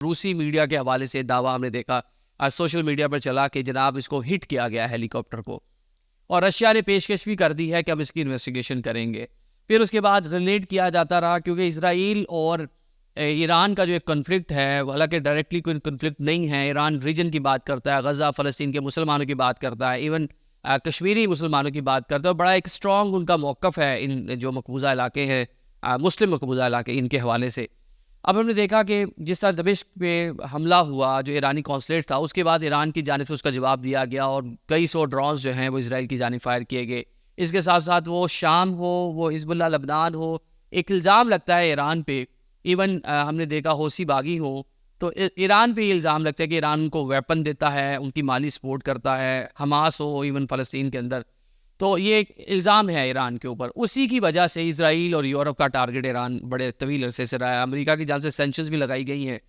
रूसी मीडिया के हवाले से दावा हमने देखा, आज सोशल मीडिया पर चला कि जनाब इसको हिट किया गया हेलीकॉप्टर को, और रशिया ने पेशकश भी कर दी है कि हम इसकी इन्वेस्टिगेशन करेंगे। फिर उसके बाद रिलेट किया जाता रहा, क्योंकि इसराइल और ईरान का जो एक कन्फ्लिक्ट है, हालांकि डायरेक्टली कोई कन्फ्लिक्ट नहीं है, ईरान रीजन की बात करता है, गज़ा फ़लस्तीन के मुसलमानों की बात करता है, इवन कश्मीरी मुसलमानों की बात करता है। बड़ा एक स्ट्रॉन्ग उनका मौक़िफ़ है इन जो मकबूजा इलाके हैं, मुस्लिम मकबूजा इलाके, इनके हवाले से। अब हमने देखा कि जिस तरह दमिश्क पे हमला हुआ, जो ईरानी कॉन्सुलेट था, उसके बाद ईरान की जानिब से उसका जवाब दिया गया और कई सौ ड्रोन्स जो हैं वो इसराइल की जानिब फायर किए गए। इसके साथ साथ वो शाम हो, वो हिजबुल्लाह लबनान हो, एक इल्ज़ाम लगता है ईरान पे। इवन हमने देखा हौसी बागी हो, तो ईरान पे ये इल्ज़ाम लगता है कि ईरान उनको वेपन देता है, उनकी माली सपोर्ट करता है, हमास हो इवन फ़लस्तीन के अंदर। तो ये एक इल्ज़ाम है ईरान के ऊपर। उसी की वजह से इसराइल और यूरोप का टारगेट ईरान बड़े तवील अरसे से रहा है। अमेरिका की जान से सेंक्शंस भी लगाई गई हैं